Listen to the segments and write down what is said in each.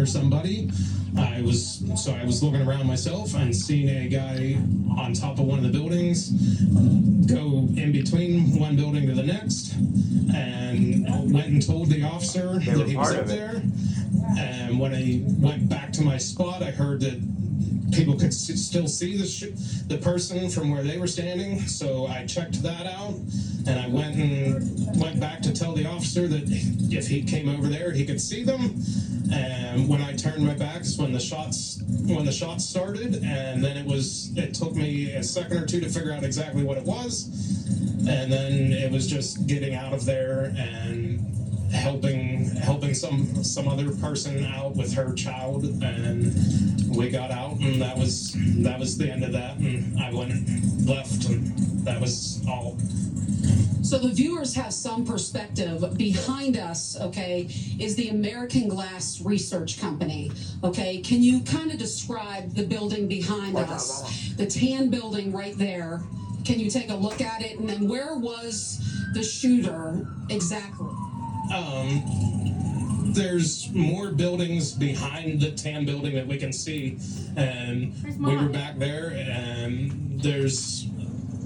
or somebody. I was looking around myself and seeing a guy on top of one of the buildings go in between one building to the next, and went and told the officer that he was up there. And when I went back to my spot, I heard that people could still see the person from where they were standing. So I checked that out, and I went back to tell the officer that if he came over there, he could see them. And when I turned my back, is when the shots started, and then it took me a second or two to figure out exactly what it was, and then it was just getting out of there and helping some other person out with her child, and we got out, and that was the end of that, and I left, and that was all. So the viewers have some perspective. Behind us, okay, is the American Glass Research Company. Okay, can you kind of describe the building behind us? The tan building right there. Can you take a look at it? And then where was the shooter exactly? There's more buildings behind the tan building that we can see, and we were back there, and there's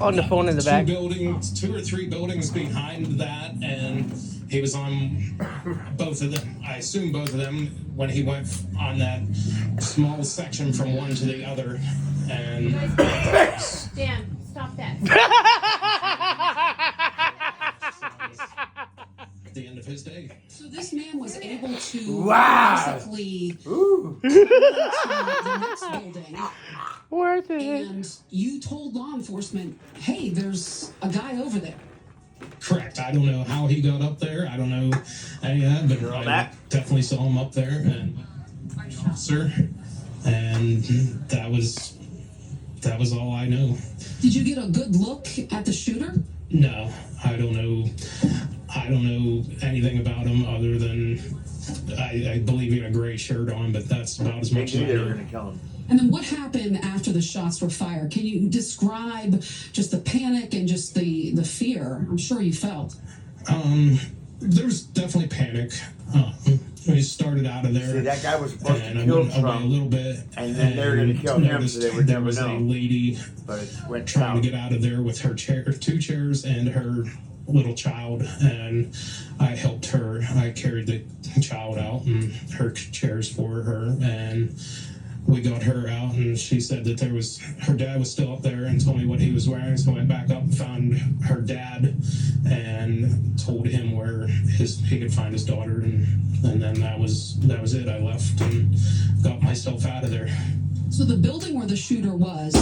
on the phone in the back. Two or three buildings behind that, and he was on both of them. I assume both of them when he went on that small section from one to the other. And Dan, stop that. At the end of his day. So this man was able to basically Ooh. to the next building. Worth it. And you told law enforcement, hey, there's a guy over there. Correct. I don't know how he got up there. I don't know any of that, but I definitely saw him up there, and officer, and that was all I know. Did you get a good look at the shooter? No, I don't know. I don't know anything about him other than I believe he had a gray shirt on, but that's about as much as I know. They were gonna kill him. And then what happened after the shots were fired? Can you describe just the panic and just the fear I'm sure you felt? There was definitely panic. We started out of there. See, that guy was supposed and to I kill went away a Trump, little bit, and then they were going to kill him, so they would there never was a know. lady But it went trying south. to get out of there with her two chairs and her little child, and I helped her. I carried the child out and her chairs for her, and we got her out, and she said that her dad was still up there and told me what he was wearing. So I went back up and found her dad and told him where he could find his daughter, and then that was it. I left and got myself out of there. So the building where the shooter was,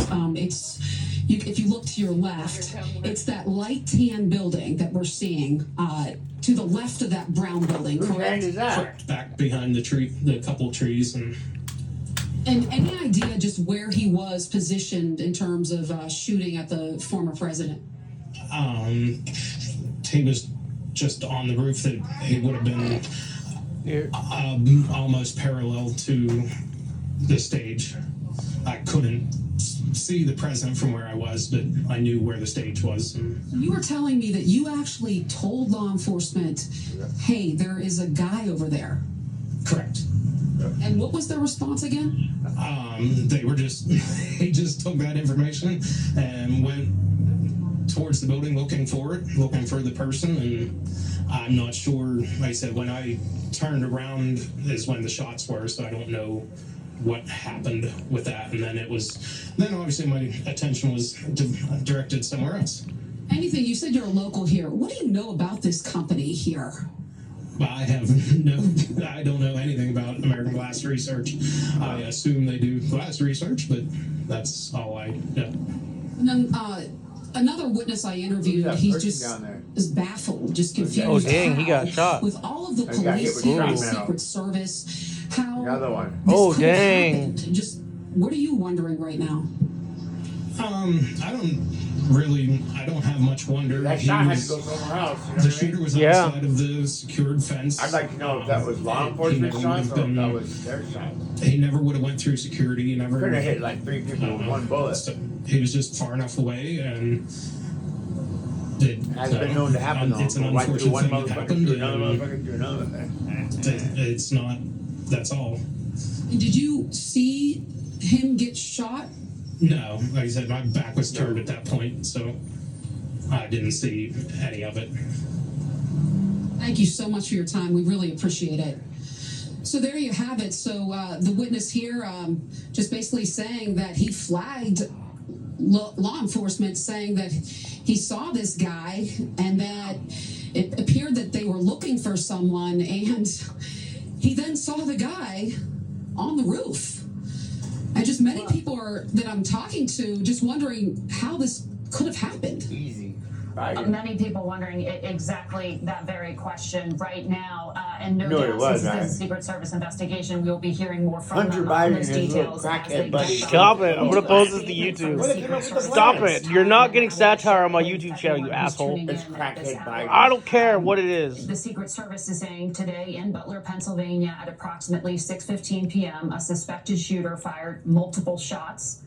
if you look to your left, it's that light tan building that we're seeing to the left of that brown building, Whose land correct? is that? Correct. Back behind the couple trees. And any idea just where he was positioned in terms of shooting at the former president? He was just on the roof. That he would have been almost parallel to the stage. I couldn't see the president from where I was, but I knew where the stage was. You were telling me that you actually told law enforcement, hey, there is a guy over there. Correct. And what was their response again? He just took that information and went towards the building looking for the person, and I'm not sure. Like I said, when I turned around is when the shots were, so I don't know what happened with that. And then obviously my attention was directed somewhere else. Anything, you said you're a local here. What do you know about this company here? I don't know anything about American Glass Research. I assume they do glass research, but that's all I know. And then another witness I interviewed, Who's that he person just down there? is baffled, just confused. Oh, dang, he got how, shot. With all of the He got hit police with here, the shrapnel. Secret Service, how Another one. this Oh, could have dang. happened. Just what are you wondering right now? I don't have much wonder. That shot had to go somewhere else. You know The what I shooter mean? was Yeah. outside of the secured fence. I'd like to know if that was law He enforcement never shots would or have if that been- was their shot. He never would have went through security. He never Could have hit like 3 people with one bullet. So he was just far enough away, and Has been known to happen though. It's an Right through unfortunate one thing that motherfucker happened. to another and motherfucker to another. It's not. that's all. Did you see him get shot? No, like I said, my back was turned at that point, so I didn't see any of it. Thank you so much for your time. We really appreciate it. So there you have it. So the witness here just basically saying that he flagged law enforcement, saying that he saw this guy and that it appeared that they were looking for someone, and he then saw the guy on the roof. And just many people are that I'm talking to just wondering how this could have happened. Easy. Many people wondering exactly that very question right now, and no No, it doubt was, since right? this is a Secret Service investigation, we'll be hearing more from Hunter them Biden on and those his little details as crackhead they buddy. come. Stop it. I'm gonna post this to Statement from YouTube. the Secret Service. Stop it. You're not getting satire on my YouTube channel, you asshole. It's crackhead Biden. I don't care what it is. The Secret Service is saying today in Butler, Pennsylvania, at approximately 6:15 p.m., a suspected shooter fired multiple shots